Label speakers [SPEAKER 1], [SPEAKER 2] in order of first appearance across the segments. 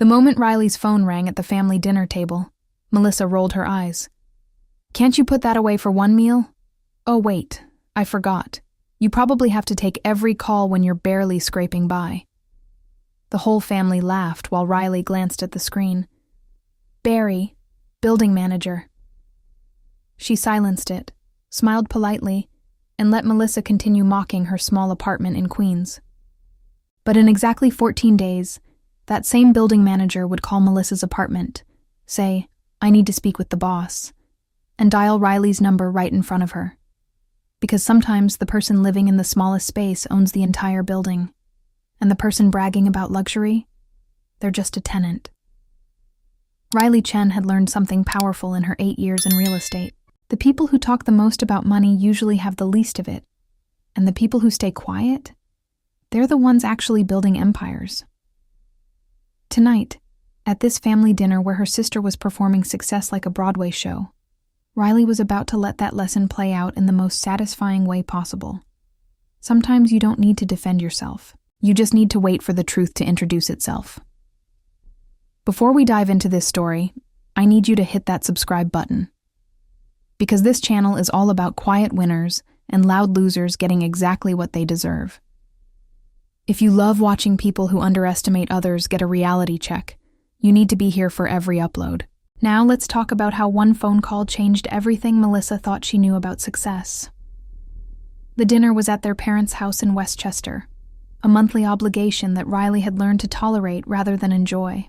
[SPEAKER 1] The moment Riley's phone rang at the family dinner table, Melissa rolled her eyes. "Can't you put that away for one meal?" "Oh, wait, I forgot. You probably have to take every call when you're barely scraping by." The whole family laughed while Riley glanced at the screen. "Barry, building manager." She silenced it, smiled politely, and let Melissa continue mocking her small apartment in Queens. But in exactly 14 days, that same building manager would call Melissa's apartment, say, "I need to speak with the boss," and dial Riley's number right in front of her. Because sometimes the person living in the smallest space owns the entire building, and the person bragging about luxury, they're just a tenant. Riley Chen had learned something powerful in her 8 years in real estate. The people who talk the most about money usually have the least of it, and the people who stay quiet, they're the ones actually building empires. Tonight, at this family dinner where her sister was performing success like a Broadway show, Riley was about to let that lesson play out in the most satisfying way possible. Sometimes you don't need to defend yourself. You just need to wait for the truth to introduce itself. Before we dive into this story, I need you to hit that subscribe button. Because this channel is all about quiet winners and loud losers getting exactly what they deserve. If you love watching people who underestimate others get a reality check, you need to be here for every upload. Now let's talk about how one phone call changed everything Melissa thought she knew about success. The dinner was at their parents' house in Westchester, a monthly obligation that Riley had learned to tolerate rather than enjoy.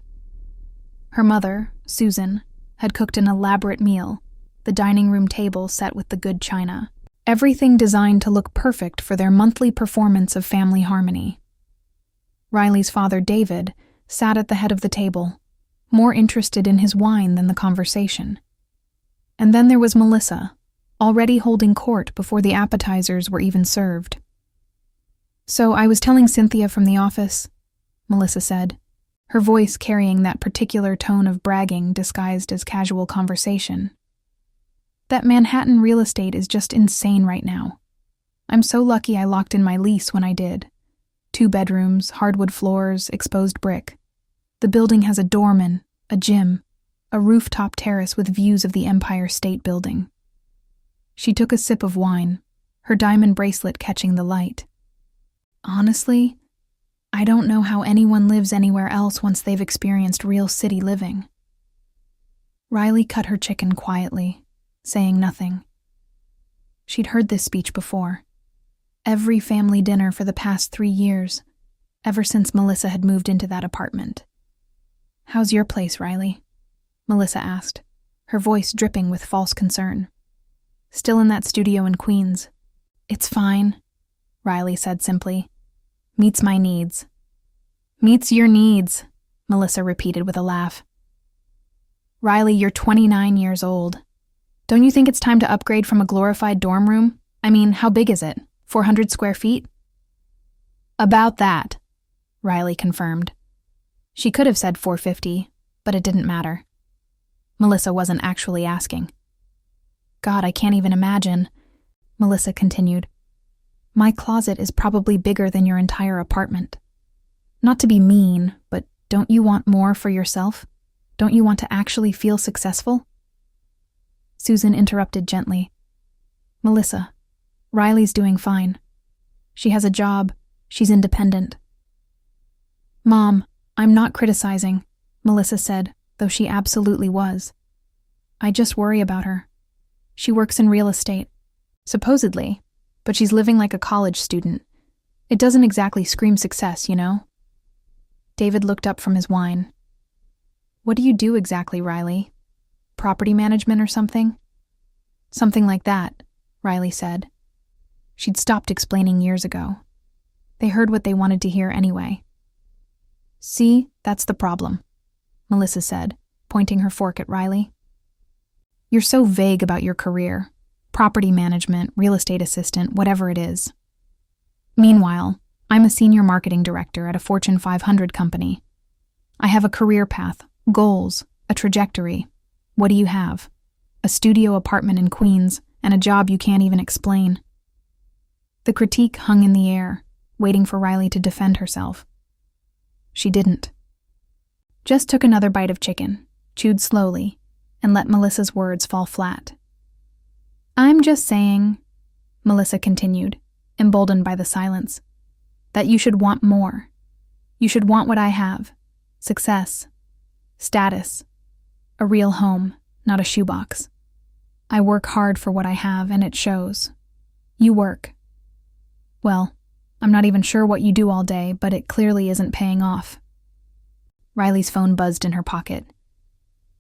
[SPEAKER 1] Her mother, Susan, had cooked an elaborate meal, the dining room table set with the good china, everything designed to look perfect for their monthly performance of family harmony. Riley's father, David, sat at the head of the table, more interested in his wine than the conversation. And then there was Melissa, already holding court before the appetizers were even served. "So I was telling Cynthia from the office," Melissa said, her voice carrying that particular tone of bragging disguised as casual conversation, "that Manhattan real estate is just insane right now. I'm so lucky I locked in my lease when I did. 2 bedrooms, hardwood floors, exposed brick. The building has a doorman, a gym, a rooftop terrace with views of the Empire State Building." She took a sip of wine, her diamond bracelet catching the light. "Honestly, I don't know how anyone lives anywhere else once they've experienced real city living." Riley cut her chicken quietly, saying nothing. She'd heard this speech before. Every family dinner for the past 3 years, ever since Melissa had moved into that apartment. "How's your place, Riley?" Melissa asked, her voice dripping with false concern. "Still in that studio in Queens?" "It's fine," Riley said simply. "Meets my needs." "Meets your needs," Melissa repeated with a laugh. "Riley, you're 29 years old. Don't you think it's time to upgrade from a glorified dorm room? I mean, how big is it? 400 square feet?" "About that," Riley confirmed. She could have said 450, but it didn't matter. Melissa wasn't actually asking. "God, I can't even imagine," Melissa continued. "My closet is probably bigger than your entire apartment. Not to be mean, but don't you want more for yourself? Don't you want to actually feel successful?" Susan interrupted gently. "Melissa, Riley's doing fine. She has a job. She's independent." "Mom, I'm not criticizing," Melissa said, though she absolutely was. "I just worry about her. She works in real estate, supposedly, but she's living like a college student. It doesn't exactly scream success, you know?" David looked up from his wine. "What do you do exactly, Riley? Property management or something?" "Something like that," Riley said. She'd stopped explaining years ago. They heard what they wanted to hear anyway. "See, that's the problem," Melissa said, pointing her fork at Riley. "You're so vague about your career. Property management, real estate assistant, whatever it is. Meanwhile, I'm a senior marketing director at a Fortune 500 company. I have a career path, goals, a trajectory. What do you have? A studio apartment in Queens and a job you can't even explain." The critique hung in the air, waiting for Riley to defend herself. She didn't. Just took another bite of chicken, chewed slowly, and let Melissa's words fall flat. I'm just saying, Melissa continued, emboldened by the silence, that you should want more. You should want what I have. Success. Status. A real home, not a shoebox. I work hard for what I have, and it shows. You work. Well, I'm not even sure what you do all day, but it clearly isn't paying off. Riley's phone buzzed in her pocket.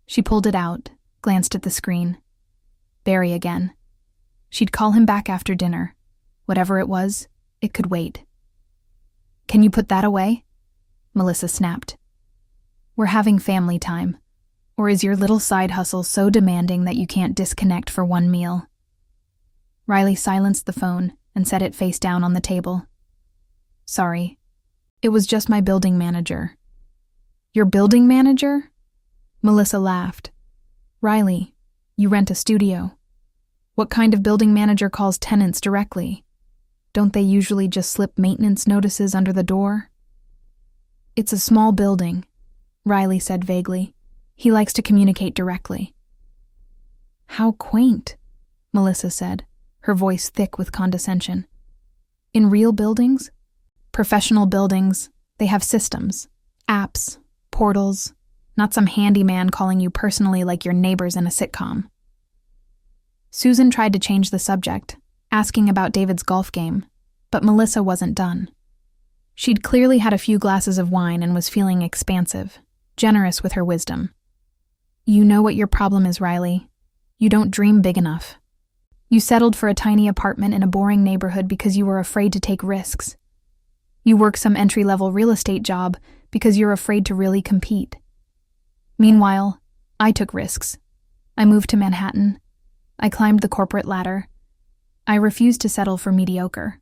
[SPEAKER 1] She pulled it out, glanced at the screen. Barry again. She'd call him back after dinner. Whatever it was, it could wait. Can you put that away? Melissa snapped. We're having family time. Or is your little side hustle so demanding that you can't disconnect for one meal? Riley silenced the phone and set it face down on the table. Sorry. It was just my building manager. Your building manager? Melissa laughed. Riley, you rent a studio. What kind of building manager calls tenants directly? Don't they usually just slip maintenance notices under the door? It's a small building, Riley said vaguely. He likes to communicate directly. How quaint, Melissa said, her voice thick with condescension. In real buildings? Professional buildings, they have systems, apps, portals, not some handyman calling you personally like your neighbors in a sitcom. Susan tried to change the subject, asking about David's golf game, but Melissa wasn't done. She'd clearly had a few glasses of wine and was feeling expansive, generous with her wisdom. You know what your problem is, Riley. You don't dream big enough. You settled for a tiny apartment in a boring neighborhood because you were afraid to take risks. You work some entry-level real estate job because you're afraid to really compete. Meanwhile, I took risks. I moved to Manhattan. I climbed the corporate ladder. I refused to settle for mediocre.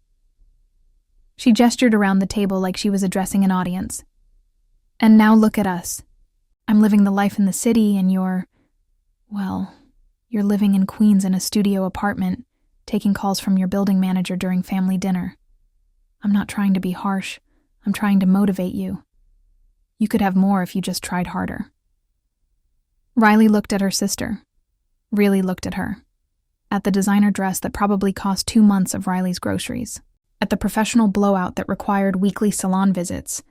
[SPEAKER 1] She gestured around the table like she was addressing an audience. And now look at us. I'm living the life in the city and you're living in Queens in a studio apartment, taking calls from your building manager during family dinner. I'm not trying to be harsh. I'm trying to motivate you. You could have more if you just tried harder. Riley looked at her sister. Really looked at her. At the designer dress that probably cost 2 months of Riley's groceries. At the professional blowout that required weekly salon visits.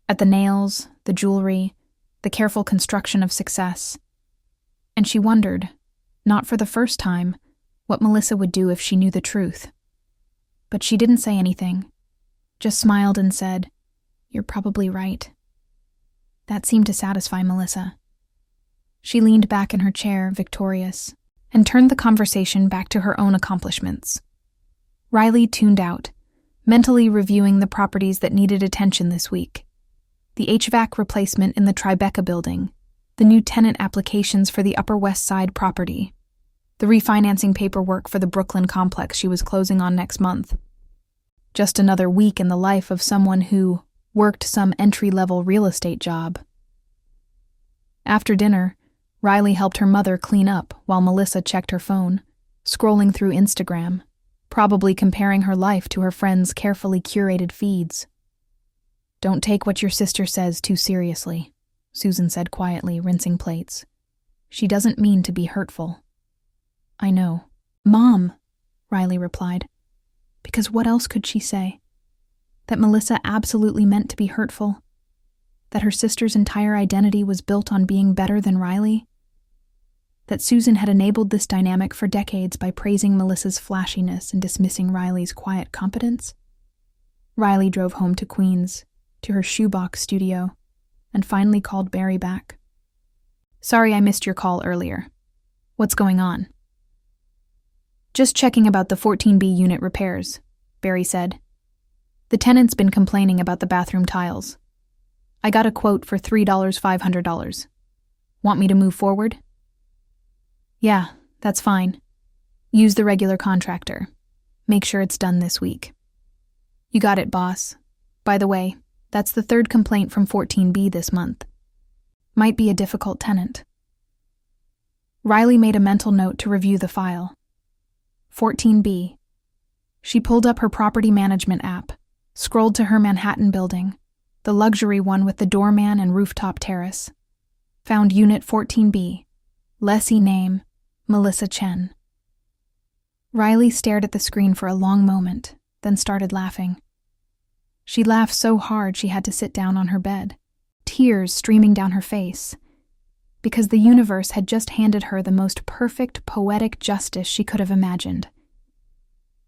[SPEAKER 1] At the nails, the jewelry, the careful construction of success. And she wondered, not for the first time, what Melissa would do if she knew the truth. But she didn't say anything, just smiled and said, You're probably right. That seemed to satisfy Melissa. She leaned back in her chair, victorious, and turned the conversation back to her own accomplishments. Riley tuned out, mentally reviewing the properties that needed attention this week. The HVAC replacement in the Tribeca building, the new tenant applications for the Upper West Side property, the refinancing paperwork for the Brooklyn complex she was closing on next month. Just another week in the life of someone who worked some entry-level real estate job. After dinner, Riley helped her mother clean up while Melissa checked her phone, scrolling through Instagram, probably comparing her life to her friends' carefully curated feeds. Don't take what your sister says too seriously, Susan said quietly, rinsing plates. She doesn't mean to be hurtful. I know. Mom, Riley replied. Because what else could she say? That Melissa absolutely meant to be hurtful? That her sister's entire identity was built on being better than Riley? That Susan had enabled this dynamic for decades by praising Melissa's flashiness and dismissing Riley's quiet competence? Riley drove home to Queens, to her shoebox studio, and finally called Barry back. Sorry I missed your call earlier. What's going on? Just checking about the 14B unit repairs, Barry said. The tenant's been complaining about the bathroom tiles. I got a quote for $3,500. Want me to move forward? Yeah, that's fine. Use the regular contractor. Make sure it's done this week. You got it, boss. By the way, that's the third complaint from 14B this month. Might be a difficult tenant. Riley made a mental note to review the file. 14B. She pulled up her property management app, scrolled to her Manhattan building, the luxury one with the doorman and rooftop terrace, Found Unit 14B. Lessee name, Melissa Chen. Riley stared at the screen for a long moment, then started laughing. She laughed so hard she had to sit down on her bed, tears streaming down her face, because the universe had just handed her the most perfect poetic justice she could have imagined.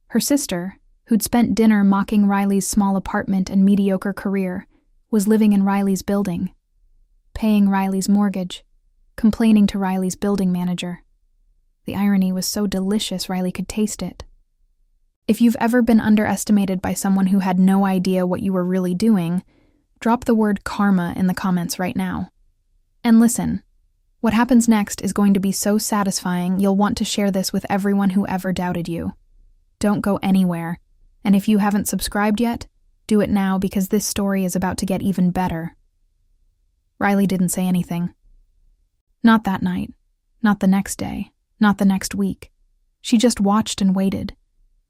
[SPEAKER 1] Her sister, who'd spent dinner mocking Riley's small apartment and mediocre career, was living in Riley's building, paying Riley's mortgage, complaining to Riley's building manager. The irony was so delicious Riley could taste it. If you've ever been underestimated by someone who had no idea what you were really doing, drop the word karma in the comments right now. And listen, what happens next is going to be so satisfying you'll want to share this with everyone who ever doubted you. Don't go anywhere, and if you haven't subscribed yet, do it now because this story is about to get even better. Riley didn't say anything. Not that night, not the next day, not the next week. She just watched and waited,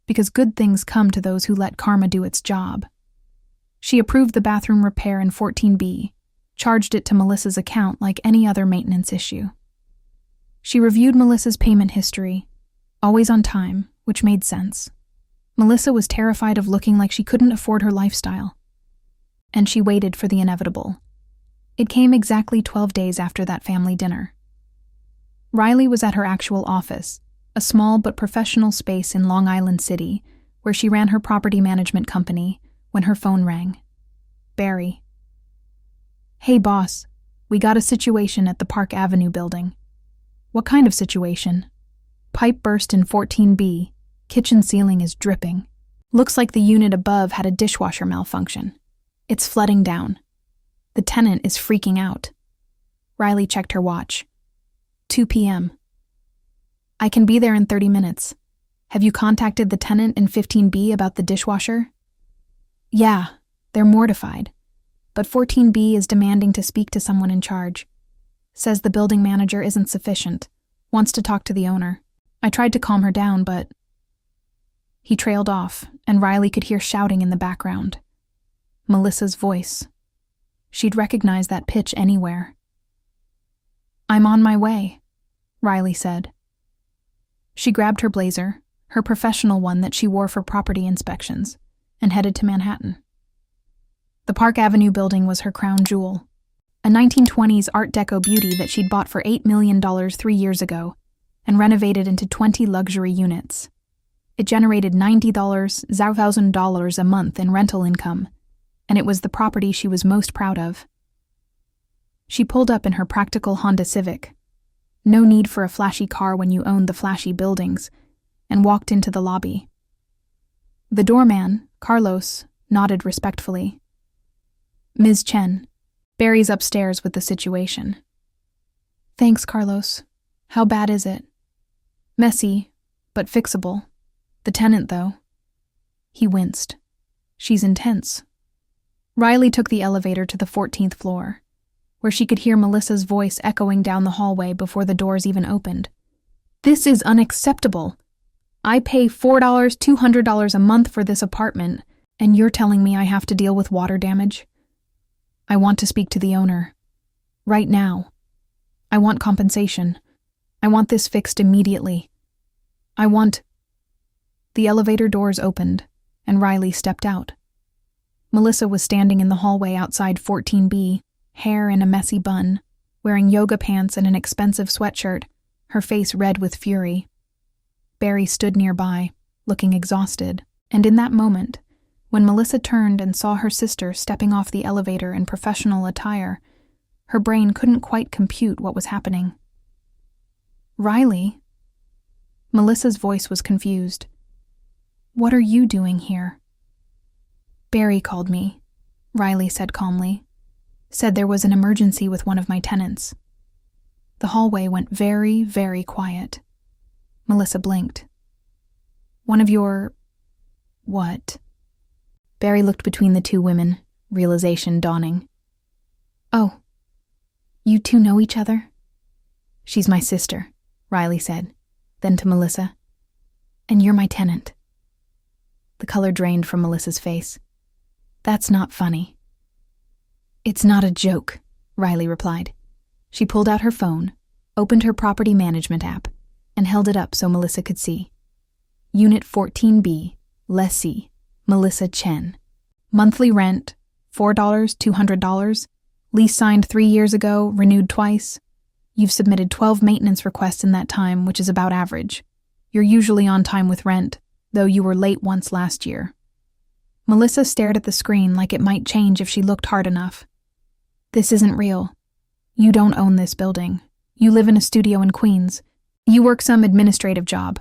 [SPEAKER 1] because good things come to those who let karma do its job. She approved the bathroom repair in 14B, charged it to Melissa's account like any other maintenance issue. She reviewed Melissa's payment history, always on time, which made sense. Melissa was terrified of looking like she couldn't afford her lifestyle. And she waited for the inevitable. It came exactly 12 days after that family dinner. Riley was at her actual office, a small but professional space in Long Island City, where she ran her property management company, when her phone rang. Barry. "Hey boss, we got a situation at the Park Avenue building." "What kind of situation?" "Pipe burst in 14B. Kitchen ceiling is dripping. Looks like the unit above had a dishwasher malfunction. It's flooding down. The tenant is freaking out." Riley checked her watch. 2 p.m. "I can be there in 30 minutes. Have you contacted the tenant in 15B about the dishwasher?" "Yeah, they're mortified. But 14B is demanding to speak to someone in charge. Says the building manager isn't sufficient. Wants to talk to the owner. I tried to calm her down, but..." He trailed off, and Riley could hear shouting in the background. Melissa's voice. She'd recognize that pitch anywhere. "I'm on my way," Riley said. She grabbed her blazer, her professional one that she wore for property inspections, and headed to Manhattan. The Park Avenue building was her crown jewel, a 1920s Art Deco beauty that she'd bought for $8 million 3 years ago and renovated into 20 luxury units. It generated $90,000 a month in rental income, and it was the property she was most proud of. She pulled up in her practical Honda Civic. No need for a flashy car when you own the flashy buildings, and walked into the lobby. The doorman, Carlos, nodded respectfully. "Ms. Chen, Barry's upstairs with the situation." "Thanks, Carlos. How bad is it?" "Messy, but fixable. The tenant, though." He winced. "She's intense." Riley took the elevator to the 14th floor, where she could hear Melissa's voice echoing down the hallway before the doors even opened. "This is unacceptable. I pay $200 a month for this apartment, and you're telling me I have to deal with water damage? I want to speak to the owner. Right now. I want compensation. I want this fixed immediately. I want..." The elevator doors opened, and Riley stepped out. Melissa was standing in the hallway outside 14B, hair in a messy bun, wearing yoga pants and an expensive sweatshirt, her face red with fury. Barry stood nearby, looking exhausted, and in that moment, when Melissa turned and saw her sister stepping off the elevator in professional attire, her brain couldn't quite compute what was happening. "Riley?" Melissa's voice was confused. "What are you doing here?" "Barry called me," Riley said calmly. "Said there was an emergency with one of my tenants." The hallway went very, very quiet. Melissa blinked. "One of your... what?" Barry looked between the two women, realization dawning. "Oh, you two know each other?" "She's my sister," Riley said, then to Melissa. "And you're my tenant." The color drained from Melissa's face. "That's not funny." "It's not a joke," Riley replied. She pulled out her phone, opened her property management app, and held it up so Melissa could see. Unit 14B, lessee, Melissa Chen. Monthly rent, $4, $200. Lease signed 3 years ago, renewed twice. You've submitted 12 maintenance requests in that time, which is about average. You're usually on time with rent, though you were late once last year. Melissa stared at the screen like it might change if she looked hard enough. This isn't real. You don't own this building. You live in a studio in Queens. You work some administrative job.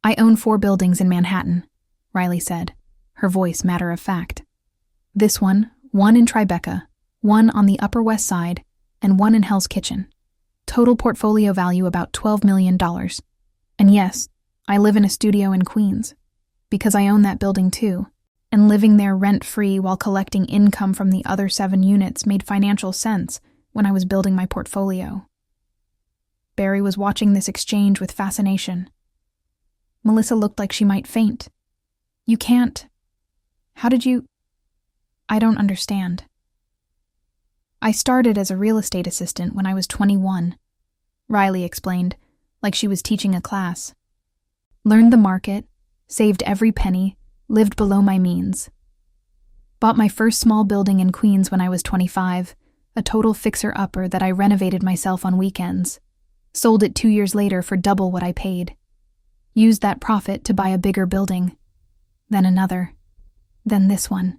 [SPEAKER 1] I own 4 buildings in Manhattan, Riley said, her voice matter of fact. This one in Tribeca, one on the Upper West Side, and one in Hell's Kitchen. Total portfolio value about $12 million. And yes, I live in a studio in Queens, because I own that building too, and living there rent-free while collecting income from the other 7 units made financial sense when I was building my portfolio. Barry was watching this exchange with fascination. Melissa looked like she might faint. You can't. How did you? I don't understand. I started as a real estate assistant when I was 21, Riley explained, like she was teaching a class. Learned the market, saved every penny, lived below my means. Bought my first small building in Queens when I was 25, a total fixer-upper that I renovated myself on weekends. Sold it 2 years later for double what I paid. Used that profit to buy a bigger building. Then another. Then this one.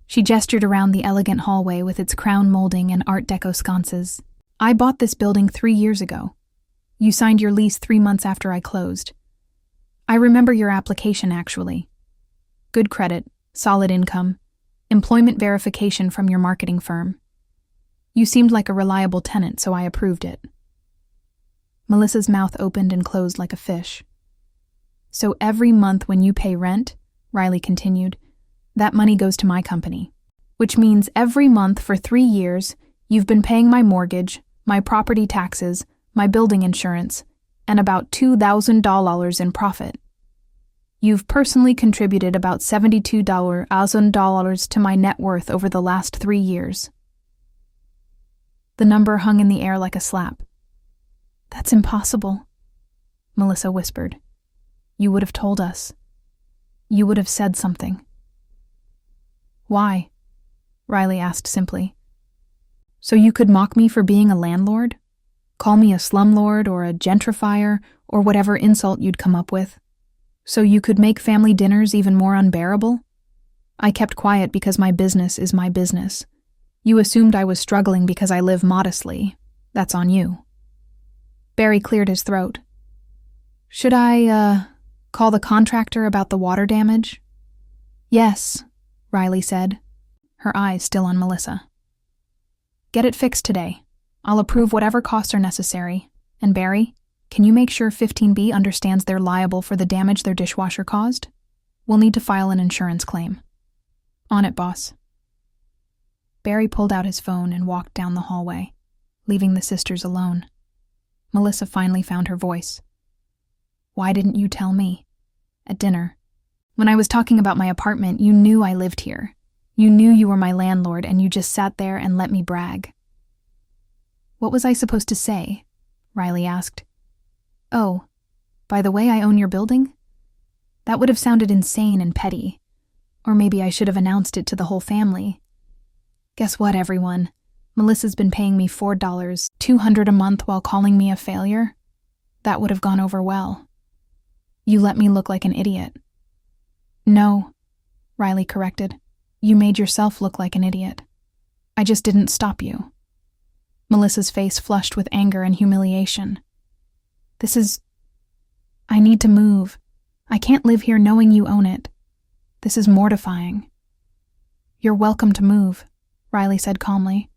[SPEAKER 1] She gestured around the elegant hallway with its crown molding and Art Deco sconces. I bought this building 3 years ago. You signed your lease 3 months after I closed. I remember your application, actually. Good credit, solid income, employment verification from your marketing firm. You seemed like a reliable tenant, so I approved it. Melissa's mouth opened and closed like a fish. So every month when you pay rent, Riley continued, that money goes to my company, which means every month for 3 years, you've been paying my mortgage, my property taxes, my building insurance, and about $2,000 in profit. You've personally contributed about $72,000 to my net worth over the last 3 years. The number hung in the air like a slap. That's impossible, Melissa whispered. You would have told us. You would have said something. Why? Riley asked simply. So you could mock me for being a landlord? Call me a slumlord or a gentrifier or whatever insult you'd come up with? So you could make family dinners even more unbearable? I kept quiet because my business is my business. You assumed I was struggling because I live modestly. That's on you. Barry cleared his throat. Should I, call the contractor about the water damage? Yes, Riley said, her eyes still on Melissa. Get it fixed today. I'll approve whatever costs are necessary. And Barry, can you make sure 15B understands they're liable for the damage their dishwasher caused? We'll need to file an insurance claim. On it, boss. Barry pulled out his phone and walked down the hallway, leaving the sisters alone. Melissa finally found her voice. Why didn't you tell me? At dinner. When I was talking about my apartment, you knew I lived here. You knew you were my landlord, and you just sat there and let me brag. What was I supposed to say? Riley asked. Oh, by the way, I own your building? That would have sounded insane and petty. Or maybe I should have announced it to the whole family. Guess what, everyone? Melissa's been paying me $4, $200 a month while calling me a failure. That would have gone over well. You let me look like an idiot. No, Riley corrected. You made yourself look like an idiot. I just didn't stop you. Melissa's face flushed with anger and humiliation. I need to move. I can't live here knowing you own it. This is mortifying. You're welcome to move, Riley said calmly.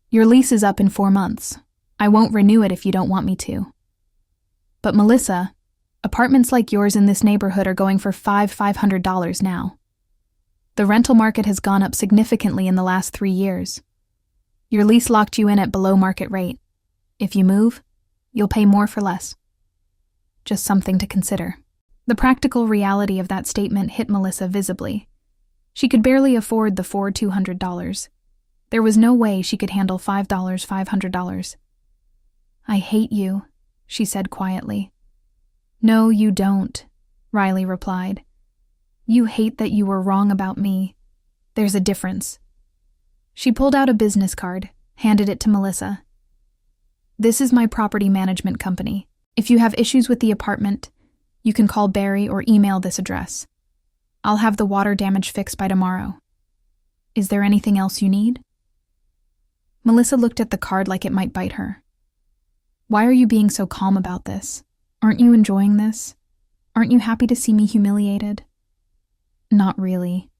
[SPEAKER 1] Your lease is up in 4 months. I won't renew it if you don't want me to. But Melissa, apartments like yours in this neighborhood are going for $500 now. The rental market has gone up significantly in the last 3 years. Your lease locked you in at below market rate. If you move, you'll pay more for less. Just something to consider. The practical reality of that statement hit Melissa visibly. She could barely afford the $200. There was no way she could handle $500. "I hate you," she said quietly. "No, you don't," Riley replied. "You hate that you were wrong about me. There's a difference." She pulled out a business card, handed it to Melissa. "This is my property management company. If you have issues with the apartment, you can call Barry or email this address. I'll have the water damage fixed by tomorrow. Is there anything else you need?" Melissa looked at the card like it might bite her. "Why are you being so calm about this? Aren't you enjoying this? Aren't you happy to see me humiliated?" "Not really,"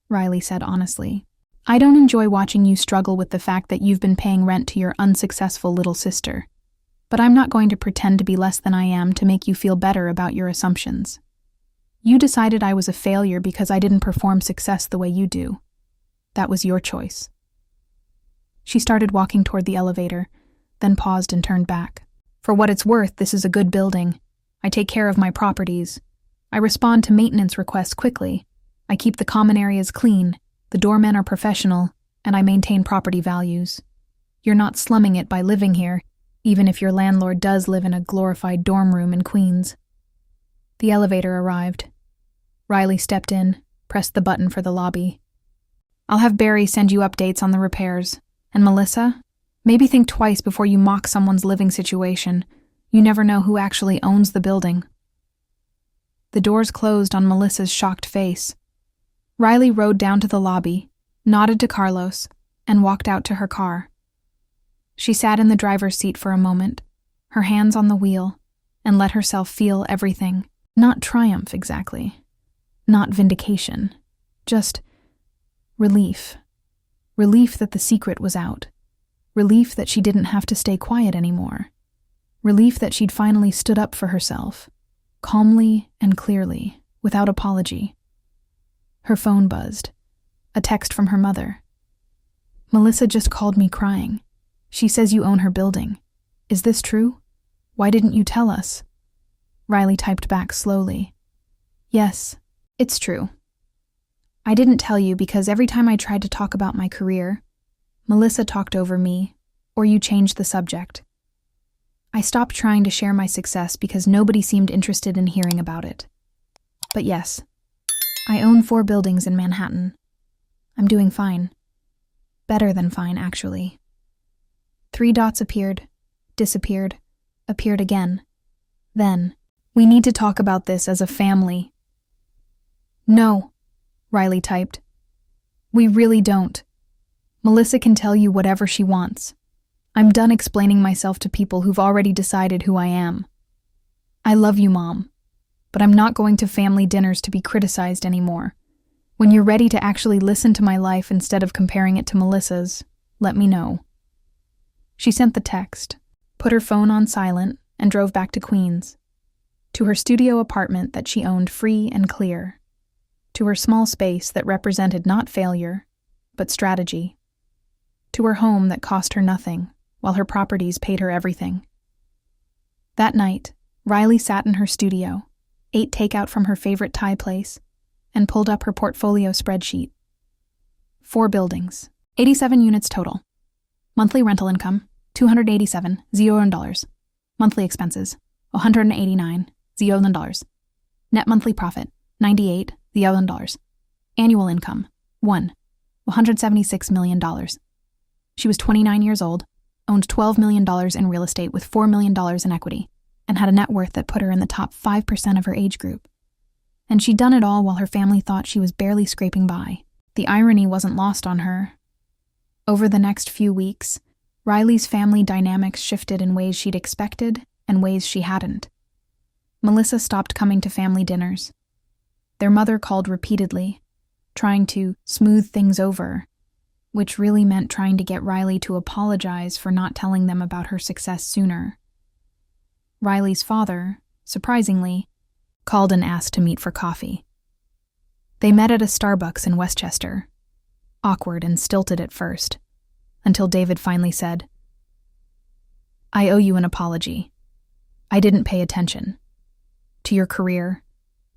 [SPEAKER 1] Riley said honestly. "I don't enjoy watching you struggle with the fact that you've been paying rent to your unsuccessful little sister. But I'm not going to pretend to be less than I am to make you feel better about your assumptions. You decided I was a failure because I didn't perform success the way you do. That was your choice." She started walking toward the elevator, then paused and turned back. "For what it's worth, this is a good building. I take care of my properties. I respond to maintenance requests quickly. I keep the common areas clean, the doormen are professional, and I maintain property values. You're not slumming it by living here, even if your landlord does live in a glorified dorm room in Queens." The elevator arrived. Riley stepped in, pressed the button for the lobby. "I'll have Barry send you updates on the repairs. And Melissa, maybe think twice before you mock someone's living situation. You never know who actually owns the building." The doors closed on Melissa's shocked face. Riley rode down to the lobby, nodded to Carlos, and walked out to her car. She sat in the driver's seat for a moment, her hands on the wheel, and let herself feel everything. Not triumph, exactly. Not vindication. Just relief. Relief that the secret was out. Relief that she didn't have to stay quiet anymore. Relief that she'd finally stood up for herself, calmly and clearly, without apology. Her phone buzzed. A text from her mother. "Melissa just called me crying. She says you own her building. Is this true? Why didn't you tell us?" Riley typed back slowly. "Yes, it's true. I didn't tell you because every time I tried to talk about my career, Melissa talked over me, or you changed the subject. I stopped trying to share my success because nobody seemed interested in hearing about it. But yes, I own 4 buildings in Manhattan. I'm doing fine. Better than fine, actually." 3 dots appeared, disappeared, appeared again. Then, "We need to talk about this as a family." "No," Riley typed. "We really don't. Melissa can tell you whatever she wants. I'm done explaining myself to people who've already decided who I am. I love you, Mom, but I'm not going to family dinners to be criticized anymore. When you're ready to actually listen to my life instead of comparing it to Melissa's, let me know." She sent the text, put her phone on silent, and drove back to Queens, to her studio apartment that she owned free and clear, to her small space that represented not failure, but strategy, to her home that cost her nothing, while her properties paid her everything. That night, Riley sat in her studio, ate takeout from her favorite Thai place, and pulled up her portfolio spreadsheet. 4 buildings, 87 units total. Monthly rental income, $287,000. Monthly expenses, $189,000. Net monthly profit, $98,000. Annual income, $176 million. She was 29 years old, owned $12 million in real estate with $4 million in equity, and had a net worth that put her in the top 5% of her age group. And she'd done it all while her family thought she was barely scraping by. The irony wasn't lost on her. Over the next few weeks, Riley's family dynamics shifted in ways she'd expected and ways she hadn't. Melissa stopped coming to family dinners. Their mother called repeatedly, trying to smooth things over, which really meant trying to get Riley to apologize for not telling them about her success sooner. Riley's father, surprisingly, called and asked to meet for coffee. They met at a Starbucks in Westchester, awkward and stilted at first, until David finally said, "I owe you an apology. I didn't pay attention. To your career,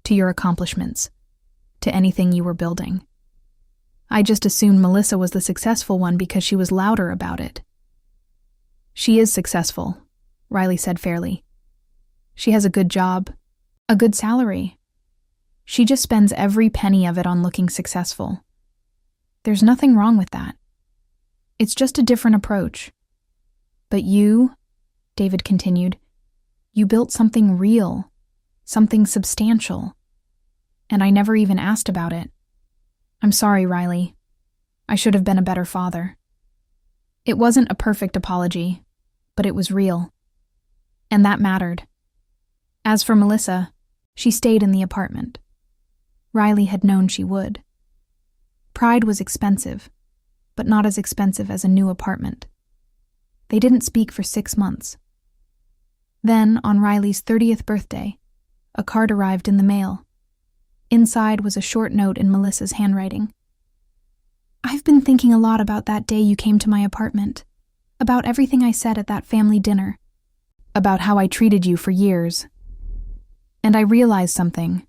[SPEAKER 1] to your accomplishments, to anything you were building. I just assumed Melissa was the successful one because she was louder about it. She is successful, Riley said fairly. She has a good job, a good salary. She just spends every penny of it on looking successful. There's nothing wrong with that. It's just a different approach. But you, David continued, you built something real, something substantial. And I never even asked about it. I'm sorry, Riley. I should have been a better father. It wasn't a perfect apology, but it was real. And that mattered. As for Melissa, she stayed in the apartment. Riley had known she would. Pride was expensive, but not as expensive as a new apartment. They didn't speak for 6 months. Then, on Riley's 30th birthday, a card arrived in the mail. Inside was a short note in Melissa's handwriting. I've been thinking a lot about that day you came to my apartment, about everything I said at that family dinner, about how I treated you for years. And I realized something.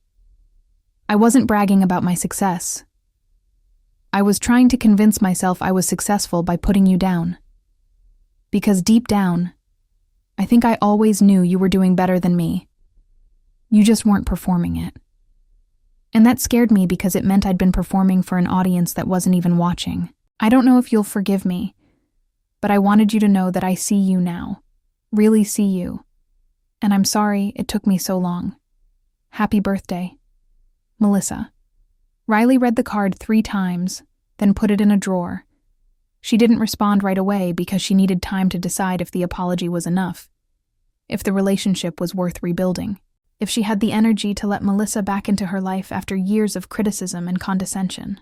[SPEAKER 1] I wasn't bragging about my success. I was trying to convince myself I was successful by putting you down. Because deep down, I think I always knew you were doing better than me. You just weren't performing it. And that scared me because it meant I'd been performing for an audience that wasn't even watching. I don't know if you'll forgive me, but I wanted you to know that I see you now. Really see you. And I'm sorry it took me so long. Happy birthday. Melissa. Riley read the card 3 times, then put it in a drawer. She didn't respond right away because she needed time to decide if the apology was enough, if the relationship was worth rebuilding, if she had the energy to let Melissa back into her life after years of criticism and condescension.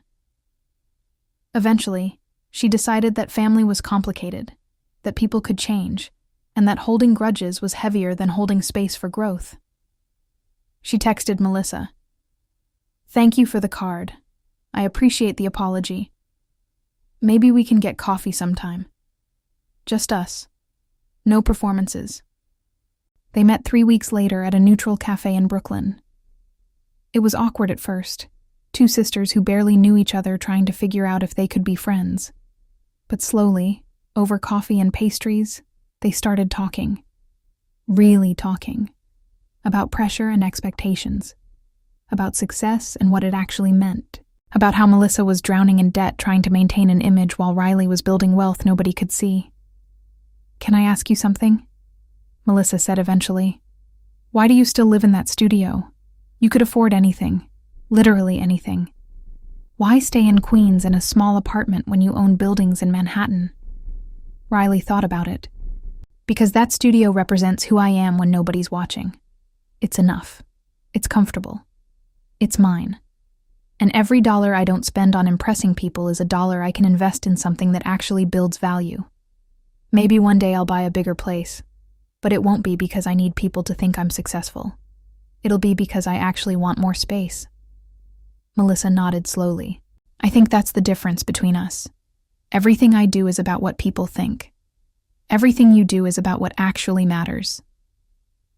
[SPEAKER 1] Eventually, she decided that family was complicated, that people could change, and that holding grudges was heavier than holding space for growth. She texted Melissa, "Thank you for the card. I appreciate the apology. Maybe we can get coffee sometime. Just us. No performances." They met 3 weeks later at a neutral cafe in Brooklyn. It was awkward at first, 2 sisters who barely knew each other trying to figure out if they could be friends. But slowly, over coffee and pastries, they started talking. Really talking. About pressure and expectations. About success and what it actually meant. About how Melissa was drowning in debt trying to maintain an image while Riley was building wealth nobody could see. "Can I ask you something?" Melissa said eventually. "Why do you still live in that studio? You could afford anything. Literally anything. Why stay in Queens in a small apartment when you own buildings in Manhattan?" Riley thought about it. "Because that studio represents who I am when nobody's watching. It's enough. It's comfortable. It's mine. And every dollar I don't spend on impressing people is a dollar I can invest in something that actually builds value. Maybe one day I'll buy a bigger place, but it won't be because I need people to think I'm successful. It'll be because I actually want more space." Melissa nodded slowly. "I think that's the difference between us. Everything I do is about what people think. Everything you do is about what actually matters."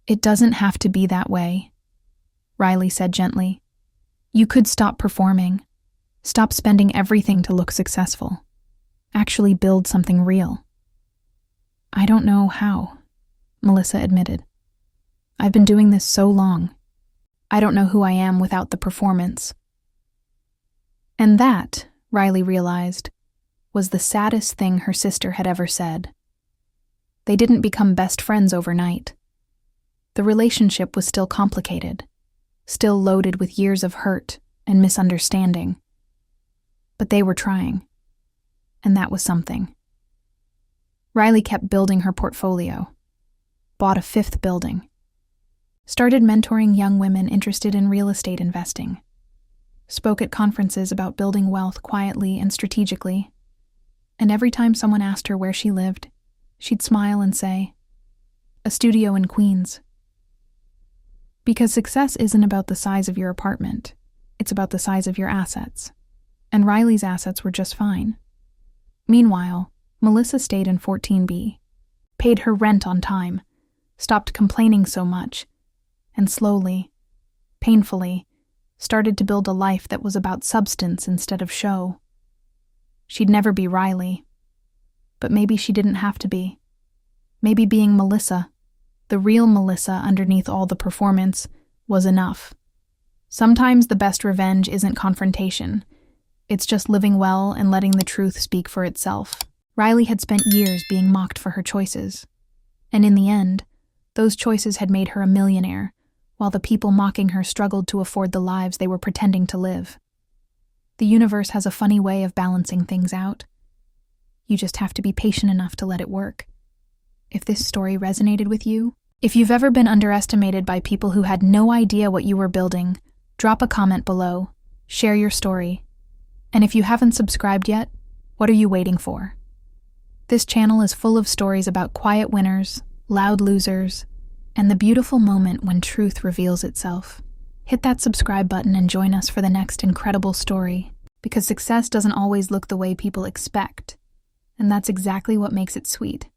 [SPEAKER 1] "It doesn't have to be that way," Riley said gently. "You could stop performing, stop spending everything to look successful, actually build something real." "I don't know how," Melissa admitted. "I've been doing this so long. I don't know who I am without the performance." And that, Riley realized, was the saddest thing her sister had ever said. They didn't become best friends overnight. The relationship was still complicated, still loaded with years of hurt and misunderstanding. But they were trying, and that was something. Riley kept building her portfolio, bought a 5th building, started mentoring young women interested in real estate investing, spoke at conferences about building wealth quietly and strategically, and every time someone asked her where she lived, she'd smile and say, "A studio in Queens." Because success isn't about the size of your apartment, it's about the size of your assets. And Riley's assets were just fine. Meanwhile, Melissa stayed in 14B, paid her rent on time, stopped complaining so much, and slowly, painfully, started to build a life that was about substance instead of show. She'd never be Riley. But maybe she didn't have to be. Maybe being Melissa, the real Melissa underneath all the performance, was enough. Sometimes the best revenge isn't confrontation. It's just living well and letting the truth speak for itself. Riley had spent years being mocked for her choices. And in the end, those choices had made her a millionaire, while the people mocking her struggled to afford the lives they were pretending to live. The universe has a funny way of balancing things out. You just have to be patient enough to let it work. If this story resonated with you, if you've ever been underestimated by people who had no idea what you were building, drop a comment below, share your story. And if you haven't subscribed yet, what are you waiting for? This channel is full of stories about quiet winners, loud losers, and the beautiful moment when truth reveals itself. Hit that subscribe button and join us for the next incredible story, because success doesn't always look the way people expect, and that's exactly what makes it sweet.